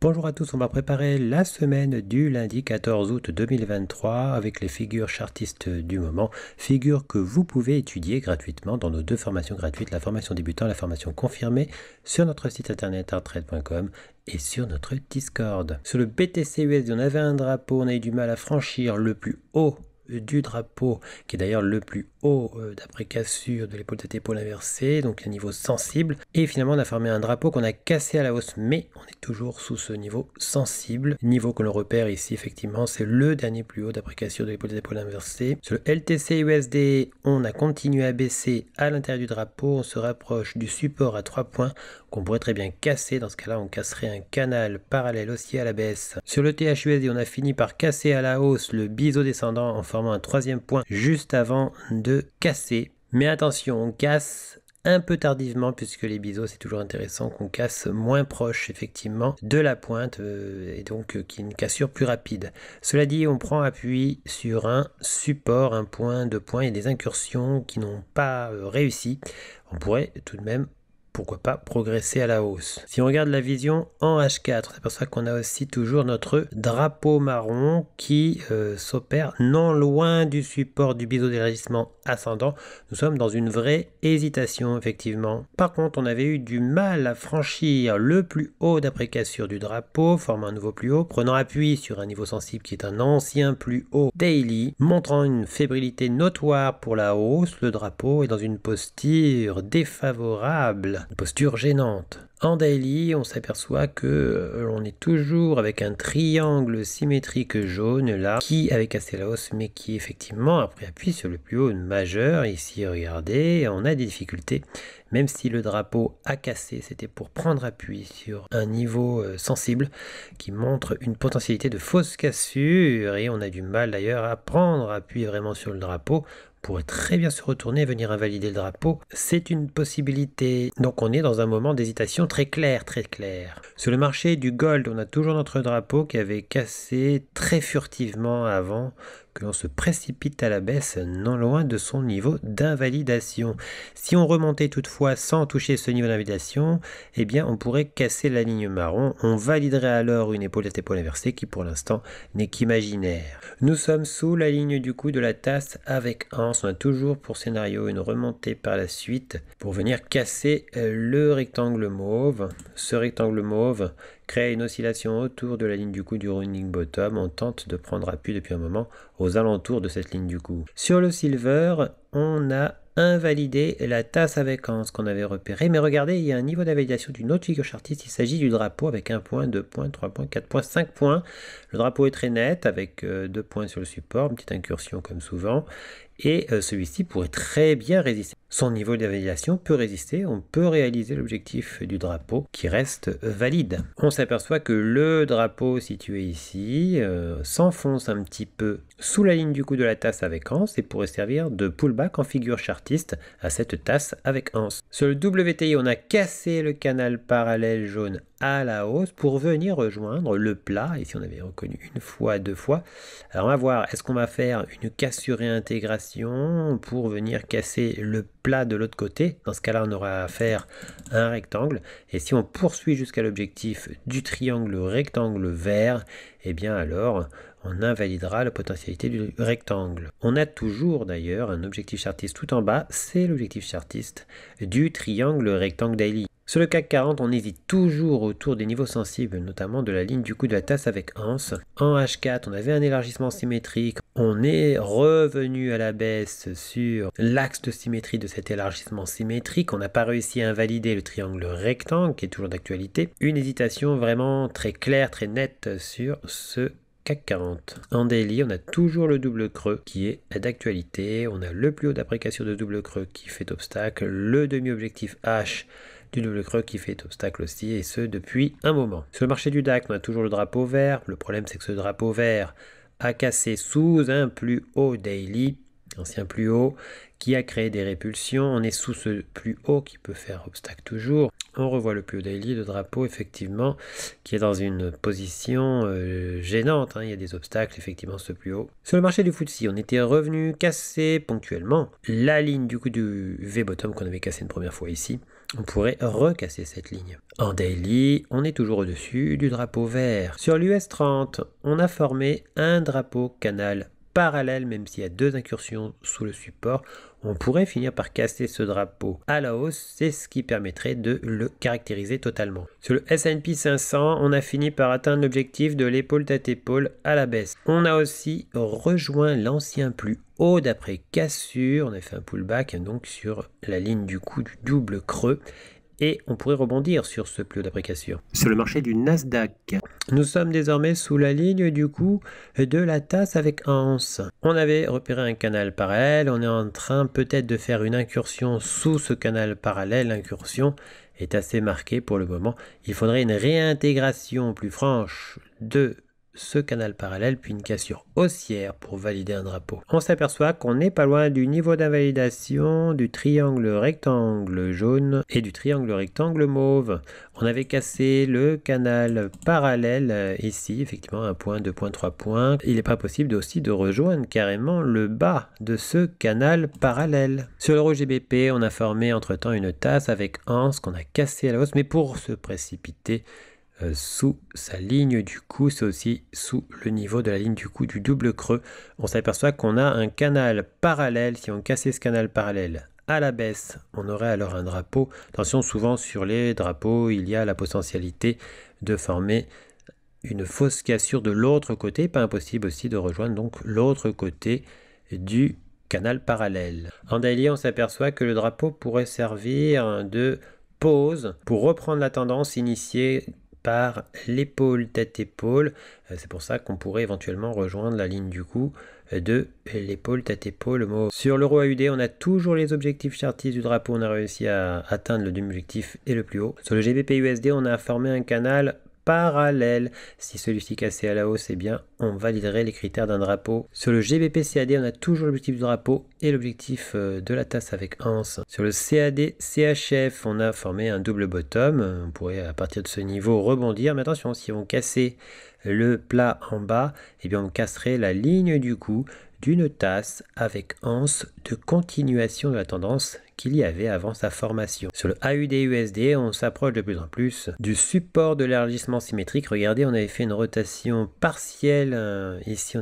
Bonjour à tous, on va préparer la semaine du lundi 14 août 2023 avec les figures chartistes du moment, figures que vous pouvez étudier gratuitement dans nos deux formations gratuites, la formation débutant et la formation confirmée sur notre site internet arttrade.com et sur notre Discord. Sur le BTC-USD, on avait un drapeau, on a eu du mal à franchir le plus haut du drapeau, qui est d'ailleurs le plus haut d'après cassure de l'épaule tête épaule inversée, donc un niveau sensible. Et finalement, on a formé un drapeau qu'on a cassé à la hausse, mais on est toujours sous ce niveau sensible. Niveau que l'on repère ici, effectivement, c'est le dernier plus haut d'après cassure de l'épaule tête épaule inversée. Sur le LTC USD, on a continué à baisser à l'intérieur du drapeau. On se rapproche du support à 3 points qu'on pourrait très bien casser. Dans ce cas-là, on casserait un canal parallèle aussi à la baisse. Sur le THUSD, on a fini par casser à la hausse le biseau descendant en formant un troisième point juste avant de casser. Mais attention, on casse un peu tardivement puisque les biseaux, c'est toujours intéressant qu'on casse moins proche effectivement de la pointe et donc qu'il y ait une cassure plus rapide. Cela dit, on prend appui sur un support, un point, deux points et des incursions qui n'ont pas réussi. On pourrait tout de même, pourquoi pas, progresser à la hausse. Si on regarde la vision en H4, c'est pour ça qu'on a aussi toujours notre drapeau marron qui s'opère non loin du support du biseau d'élargissement ascendant. Nous sommes dans une vraie hésitation, effectivement. Par contre, on avait eu du mal à franchir le plus haut d'après cassure du drapeau, formant un nouveau plus haut, prenant appui sur un niveau sensible qui est un ancien plus haut daily, montrant une fébrilité notoire pour la hausse. Le drapeau est dans une posture défavorable, une posture gênante. En daily, on s'aperçoit que l'on est toujours avec un triangle symétrique jaune là, qui avait cassé la hausse, mais qui effectivement a pris appui sur le plus haut majeur. Ici, regardez, on a des difficultés. Même si le drapeau a cassé, c'était pour prendre appui sur un niveau sensible qui montre une potentialité de fausse cassure. Et on a du mal d'ailleurs à prendre appui vraiment sur le drapeau. Pourrait très bien se retourner et venir invalider le drapeau. C'est une possibilité. Donc on est dans un moment d'hésitation très clair, très clair. Sur le marché du gold, on a toujours notre drapeau qui avait cassé très furtivement avant que l'on se précipite à la baisse non loin de son niveau d'invalidation. Si on remontait toutefois sans toucher ce niveau d'invalidation, eh bien on pourrait casser la ligne marron. On validerait alors une épaule tête épaule inversée qui pour l'instant n'est qu'imaginaire. Nous sommes sous la ligne du coup de la tasse avec anse. On a toujours pour scénario une remontée par la suite pour venir casser le rectangle mauve. Ce rectangle mauve crée une oscillation autour de la ligne du coup du running bottom. On tente de prendre appui depuis un moment aux alentours de cette ligne du coup. Sur le silver, on a invalidé la tasse avec anse qu'on avait repéré. Mais regardez, il y a un niveau d'invalidation d'une autre figure chartiste. Il s'agit du drapeau avec 1 point, 2 points, 3 points, 4 points, 5 points. Le drapeau est très net avec 2 points sur le support, une petite incursion comme souvent. Et celui-ci pourrait très bien résister. Son niveau d'invalidation peut résister, on peut réaliser l'objectif du drapeau qui reste valide. On s'aperçoit que le drapeau situé ici s'enfonce un petit peu sous la ligne du coup de la tasse avec anse et pourrait servir de pullback en figure chartiste à cette tasse avec anse. Sur le WTI, on a cassé le canal parallèle jaune à la hausse pour venir rejoindre le plat. Ici on avait reconnu une fois, deux fois. Alors on va voir, est-ce qu'on va faire une cassure et intégration pour venir casser le plat de l'autre côté? Dans ce cas-là, on aura à faire un rectangle. Et si on poursuit jusqu'à l'objectif du triangle rectangle vert, eh bien alors on invalidera la potentialité du rectangle. On a toujours d'ailleurs un objectif chartiste tout en bas, c'est l'objectif chartiste du triangle rectangle daily. Sur le CAC 40, on hésite toujours autour des niveaux sensibles, notamment de la ligne du coup de la tasse avec anse. En H4, on avait un élargissement symétrique. On est revenu à la baisse sur l'axe de symétrie de cet élargissement symétrique. On n'a pas réussi à invalider le triangle rectangle, qui est toujours d'actualité. Une hésitation vraiment très claire, très nette sur ce CAC 40. En daily, on a toujours le double creux qui est d'actualité. On a le plus haut d'après cassure de double creux qui fait obstacle. Le demi-objectif H du double creux qui fait obstacle aussi, et ce depuis un moment. Sur le marché du DAX, on a toujours le drapeau vert. Le problème, c'est que ce drapeau vert a cassé sous un plus haut daily, ancien plus haut, qui a créé des répulsions. On est sous ce plus haut qui peut faire obstacle toujours. On revoit le plus haut daily, le drapeau effectivement, qui est dans une position gênante. Il y a des obstacles effectivement ce plus haut. Sur le marché du FTSE, on était revenu casser ponctuellement la ligne du coup du V-bottom qu'on avait cassé une première fois ici. on pourrait recasser cette ligne. En daily, on est toujours au-dessus du drapeau vert. Sur l'US 30, on a formé un drapeau canal parallèle, même s'il y a 2 incursions sous le support. On pourrait finir par casser ce drapeau à la hausse, c'est ce qui permettrait de le caractériser totalement. Sur le S&P 500, on a fini par atteindre l'objectif de l'épaule tête épaule à la baisse. On a aussi rejoint l'ancien plus haut d'après cassure, on a fait un pullback donc sur la ligne du coup du double creux. Et on pourrait rebondir sur ce plus haut d'après cassure. Sur le marché du Nasdaq, nous sommes désormais sous la ligne du coup de la tasse avec anse. On avait repéré un canal parallèle, on est en train peut-être de faire une incursion sous ce canal parallèle. L'incursion est assez marquée pour le moment. Il faudrait une réintégration plus franche de ce canal parallèle, puis une cassure haussière pour valider un drapeau. On s'aperçoit qu'on n'est pas loin du niveau d'invalidation du triangle rectangle jaune et du triangle rectangle mauve. On avait cassé le canal parallèle ici, effectivement 1 point, 2 points, 3 points. Il n'est pas possible aussi de rejoindre carrément le bas de ce canal parallèle. Sur l'euro GBP, on a formé entre-temps une tasse avec anse qu'on a cassé à la hausse, mais pour se précipiter sous sa ligne du coup, c'est aussi sous le niveau de la ligne du coup du double creux. On s'aperçoit qu'on a un canal parallèle. Si on cassait ce canal parallèle à la baisse, on aurait alors un drapeau. Attention, souvent sur les drapeaux, il y a la potentialité de former une fausse cassure de l'autre côté. Pas impossible aussi de rejoindre donc l'autre côté du canal parallèle. En daily, on s'aperçoit que le drapeau pourrait servir de pause pour reprendre la tendance initiée par l'épaule tête-épaule. C'est pour ça qu'on pourrait éventuellement rejoindre la ligne du coup de l'épaule tête-épaule mauve. Sur l'euro AUD, on a toujours les objectifs chartistes du drapeau. On a réussi à atteindre le demi-objectif et le plus haut. Sur le GBP USD, on a formé un canal parallèle. Si celui-ci cassait à la hausse, eh bien, on validerait les critères d'un drapeau. Sur le GBP CAD, on a toujours l'objectif du drapeau et l'objectif de la tasse avec anse. Sur le CAD CHF, on a formé un double bottom. On pourrait à partir de ce niveau rebondir. Mais attention, si on cassait le plat en bas, eh bien, on casserait la ligne du coup d'une tasse avec anse de continuation de la tendance qu'il y avait avant sa formation. Sur le AUD-USD, on s'approche de plus en plus du support de l'élargissement symétrique. Regardez, on avait fait une rotation partielle. Ici, on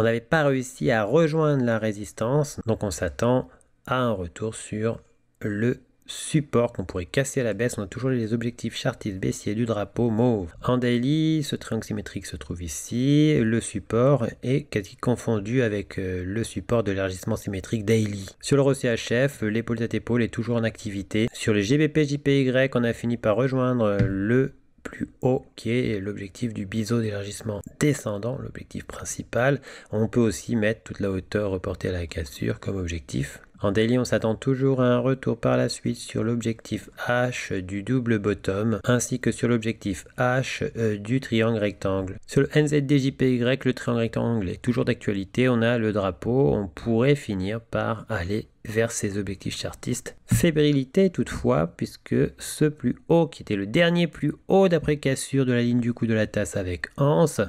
n'avait pas réussi à rejoindre la résistance. Donc, on s'attend à un retour sur le support qu'on pourrait casser à la baisse. On a toujours les objectifs chartistes baissiers du drapeau mauve. En daily, ce triangle symétrique se trouve ici. Le support est quasi confondu avec le support de l'élargissement symétrique daily. Sur l'euro CHF, l'épaule tête épaule est toujours en activité. Sur les GBP JPY, on a fini par rejoindre le plus haut qui est l'objectif du biseau d'élargissement descendant, l'objectif principal. On peut aussi mettre toute la hauteur reportée à la cassure comme objectif. En daily, on s'attend toujours à un retour par la suite sur l'objectif H du double bottom, ainsi que sur l'objectif H du triangle rectangle. Sur le NZDJPY, le triangle rectangle est toujours d'actualité. On a le drapeau, on pourrait finir par aller vers ses objectifs chartistes. Fébrilité toutefois, puisque ce plus haut, qui était le dernier plus haut d'après cassure de la ligne du coup de la tasse avec anse,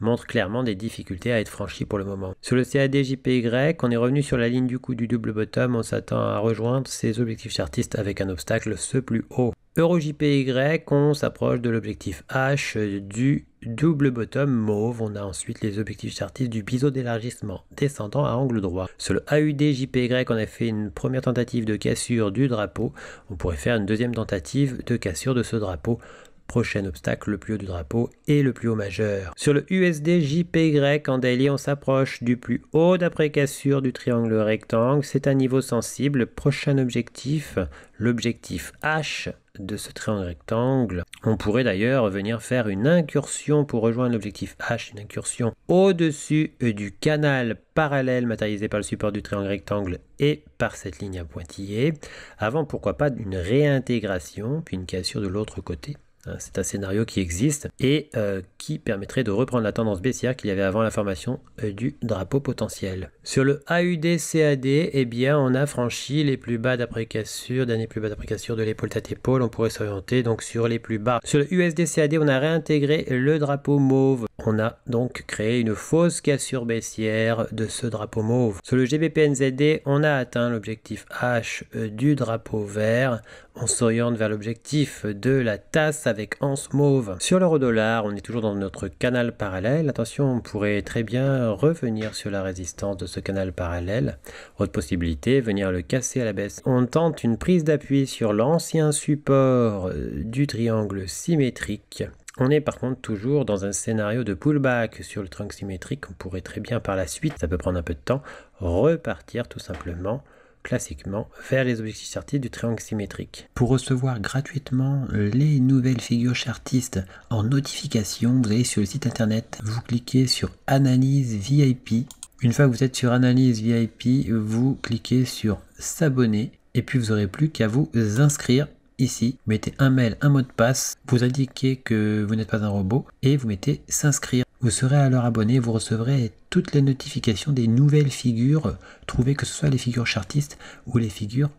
montre clairement des difficultés à être franchies pour le moment. Sur le CAD-JPY, on est revenu sur la ligne du coup du double bottom, on s'attend à rejoindre ses objectifs chartistes avec un obstacle, ce plus haut. Euro-JPY, on s'approche de l'objectif H du double bottom mauve. On a ensuite les objectifs chartistes du biseau d'élargissement descendant à angle droit. Sur le AUD-JPY, on a fait une première tentative de cassure du drapeau. On pourrait faire une deuxième tentative de cassure de ce drapeau. Prochain obstacle, le plus haut du drapeau et le plus haut majeur. Sur le USD-JPY, en daily, on s'approche du plus haut d'après cassure du triangle rectangle. C'est un niveau sensible. Prochain objectif, l'objectif H de ce triangle rectangle. On pourrait d'ailleurs venir faire une incursion pour rejoindre l'objectif H, une incursion au-dessus du canal parallèle matérialisé par le support du triangle rectangle et par cette ligne à pointillés. Avant, pourquoi pas, une réintégration, puis une cassure de l'autre côté. C'est un scénario qui existe et qui permettrait de reprendre la tendance baissière qu'il y avait avant la formation du drapeau potentiel. Sur le AUD-CAD, eh bien, on a franchi les plus bas d'après cassure, dernier plus bas d'après cassure de l'épaule tête épaule. On pourrait s'orienter donc sur les plus bas. Sur le USD-CAD, on a réintégré le drapeau mauve. On a donc créé une fausse cassure baissière de ce drapeau mauve. Sur le GBP-NZD, on a atteint l'objectif H du drapeau vert. On s'oriente vers l'objectif de la tasse avec anse mauve. Sur l'euro-dollar, on est toujours dans notre canal parallèle. Attention, on pourrait très bien revenir sur la résistance de ce canal parallèle. Autre possibilité, venir le casser à la baisse. On tente une prise d'appui sur l'ancien support du triangle symétrique. On est par contre toujours dans un scénario de pullback sur le triangle symétrique. On pourrait très bien par la suite, ça peut prendre un peu de temps, repartir tout simplement classiquement vers les objectifs chartistes du triangle symétrique. Pour recevoir gratuitement les nouvelles figures chartistes en notification, vous allez sur le site internet, vous cliquez sur Analyse VIP. Une fois que vous êtes sur Analyse VIP, vous cliquez sur S'abonner et puis vous n'aurez plus qu'à vous inscrire. Ici, vous mettez un mail, un mot de passe, vous indiquez que vous n'êtes pas un robot et vous mettez s'inscrire. Vous serez alors abonné, vous recevrez toutes les notifications des nouvelles figures trouvées, que ce soit les figures chartistes ou les figures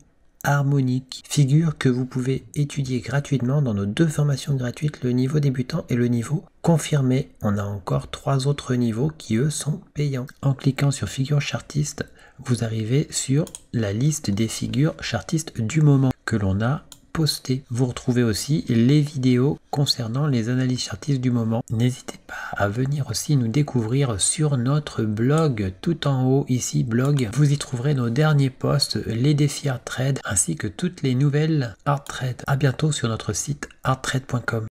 harmoniques. Figures que vous pouvez étudier gratuitement dans nos 2 formations gratuites, le niveau débutant et le niveau confirmé. On a encore 3 autres niveaux qui eux sont payants. En cliquant sur figures chartistes, vous arrivez sur la liste des figures chartistes du moment que l'on a posté. Vous retrouvez aussi les vidéos concernant les analyses chartistes du moment. N'hésitez pas à venir aussi nous découvrir sur notre blog, tout en haut ici, blog. Vous y trouverez nos derniers posts, les défis Art Trade, ainsi que toutes les nouvelles Art Trade. À bientôt sur notre site arttrade.com.